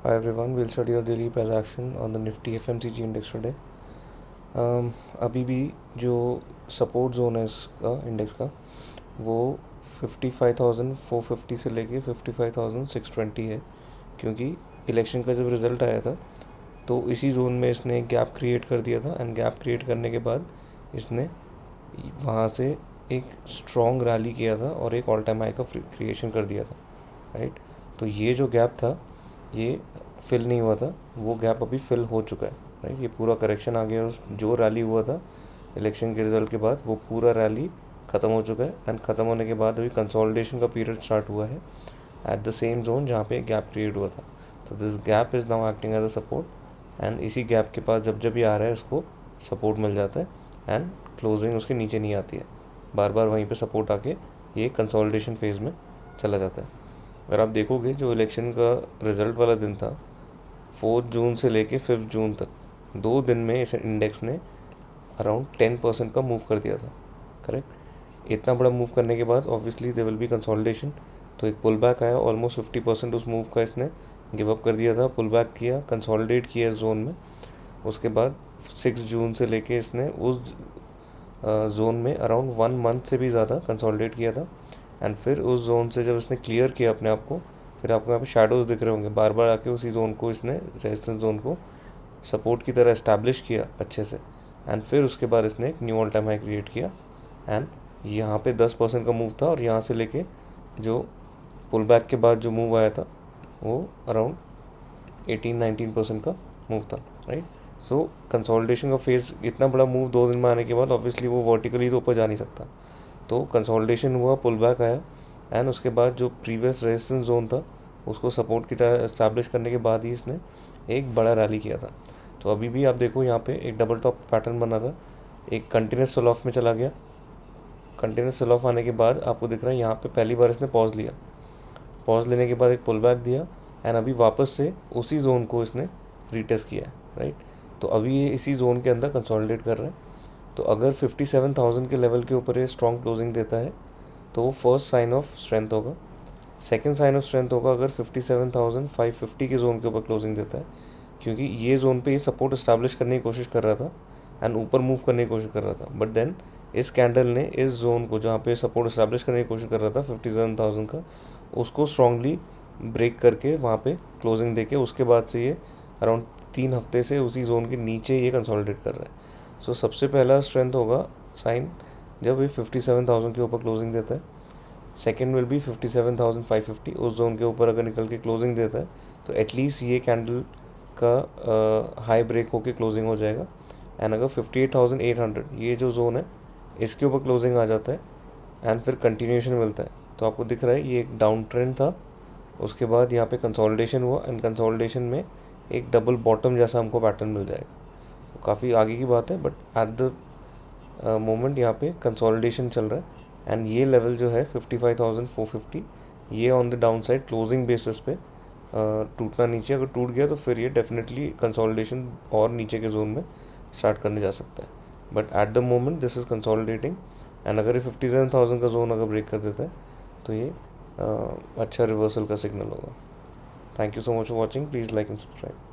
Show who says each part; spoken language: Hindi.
Speaker 1: Hi everyone, we'll study our daily price action on the Nifty FMCG index today. अभी भी जो सपोर्ट जोन है इसका इंडेक्स का वो 55,450 से लेके 55,620 है, क्योंकि इलेक्शन का जब रिज़ल्ट आया था तो इसी जोन में इसने गैप क्रिएट कर दिया था। एंड गैप क्रिएट करने के बाद इसने वहाँ से एक स्ट्रॉन्ग रैली किया था और एक ऑल टाइम हाई का क्रिएशन कर दिया था, राइट। तो ये जो गैप था ये फिल नहीं हुआ था, वो गैप अभी फिल हो चुका है, राइट। ये पूरा करेक्शन आ गया, उस जो रैली हुआ था इलेक्शन के रिज़ल्ट के बाद वो पूरा रैली ख़त्म हो चुका है। एंड ख़त्म होने के बाद अभी कंसोलिडेशन का पीरियड स्टार्ट हुआ है एट द सेम जोन जहाँ पे गैप क्रिएट हुआ था। तो this gap is now acting as a support and इसी गैप के पास जब जब भी आ रहा है उसको सपोर्ट मिल जाता है एंड क्लोजिंग उसके नीचे नहीं आती है, बार बार वहीं पे सपोर्ट आके ये कंसोलिडेशन फेज़ में चला जाता है। अगर आप देखोगे जो इलेक्शन का रिज़ल्ट वाला दिन था 4 जून से लेके 5 जून तक 2 दिन में इस इंडेक्स ने अराउंड 10% का मूव कर दिया था, करेक्ट। इतना बड़ा मूव करने के बाद obviously there will be consolidation, तो एक पुल बैक आया, ऑलमोस्ट 50% उस मूव का इसने गिव अप कर दिया था, पुल बैक किया, कंसोलिडेट किया इस जोन में। उसके बाद 6 जून से लेके इसने उस जोन में अराउंड 1 मंथ से भी ज़्यादा कंसोलिडेट किया था। एंड फिर उस जोन से जब इसने क्लियर किया अपने आप को, फिर आपको यहाँ पे शेडोज़ दिख रहे होंगे, बार बार आके उसी जोन को इसने रेजिस्टेंस जोन को सपोर्ट की तरह इस्टेब्लिश किया अच्छे से। एंड फिर उसके बाद इसने एक knew all time high create किया एंड यहाँ पे 10% का मूव था, और यहाँ से लेके जो पुल बैक के बाद जो मूव आया था वो अराउंड 18-19% का मूव था, राइट। सो कंसोलिडेशन का फेज, इतना बड़ा मूव 2 दिन में आने के बाद ऑब्वियसली वो वर्टिकली तो ऊपर जा नहीं सकता, तो कंसोलिडेशन हुआ, पुल बैक आया एंड उसके बाद जो प्रीवियस रेजिस्टेंस जोन था उसको सपोर्ट की तरह इस्टेब्लिश करने के बाद ही इसने एक बड़ा रैली किया था। तो अभी भी आप देखो यहाँ पे एक डबल टॉप पैटर्न बना था, एक कंटिन्यूस सेल ऑफ में चला गया, कंटिन्यूस सेल ऑफ आने के बाद आपको दिख रहा है यहाँ पे पहली बार इसने पॉज लिया, पॉज लेने के बाद एक पुल बैक दिया एंड अभी वापस से उसी जोन को इसने रीटेस्ट किया है, राइट। तो अभी ये इसी जोन के अंदर कंसोलिडेट कर रहा है। तो अगर 57,000 के लेवल के ऊपर ये स्ट्रॉन्ग क्लोजिंग देता है तो वो फर्स्ट साइन ऑफ स्ट्रेंथ होगा। सेकंड साइन ऑफ स्ट्रेंथ होगा अगर 57,550 के जोन के ऊपर क्लोजिंग देता है, क्योंकि ये जोन पे ये सपोर्ट इस्टेब्लिश करने की कोशिश कर रहा था एंड ऊपर मूव करने की कोशिश कर रहा था, बट देन इस कैंडल ने इस जोन को जहाँ पे सपोर्ट इस्टेब्लिश करने की कोशिश कर रहा था 57,000 का, उसको स्ट्रांगली ब्रेक करके वहाँ पे क्लोजिंग देके उसके बाद से ये अराउंड 3 हफ्ते से उसी जोन के नीचे ये कंसोलिडेट कर रहा है। सो सबसे पहला स्ट्रेंथ होगा साइन जब ये 57,000 के ऊपर क्लोजिंग देता है। सेकेंड विल बी 57,550, उस जोन के ऊपर अगर निकल के क्लोजिंग देता है तो एटलीस्ट ये कैंडल का हाई ब्रेक होके क्लोजिंग हो जाएगा। एंड अगर 58,800 ये जो जोन है इसके ऊपर क्लोजिंग आ जाता है एंड फिर कंटिन्यूएशन मिलता है, तो आपको दिख रहा है ये एक डाउन ट्रेंड था, उसके बाद यहाँ पे कंसोलिडेशन हुआ एंड कंसोलिडेशन में एक डबल बॉटम जैसा हमको पैटर्न मिल जाएगा। तो काफ़ी आगे की बात है, बट एट द मोमेंट यहाँ पे कंसोलिडेशन चल रहा है एंड ये लेवल जो है 55,450 ये on the down side closing basis पे टूटना नीचे, अगर टूट गया तो फिर ये डेफिनेटली कंसोलिडेशन और नीचे के जोन में स्टार्ट करने जा सकता है। But at the moment this is consolidating and अगर ये 57,000 का जोन अगर ब्रेक कर देता है तो ये अच्छा रिवर्सल का सिग्नल होगा। Thank you so much for watching, please like and subscribe.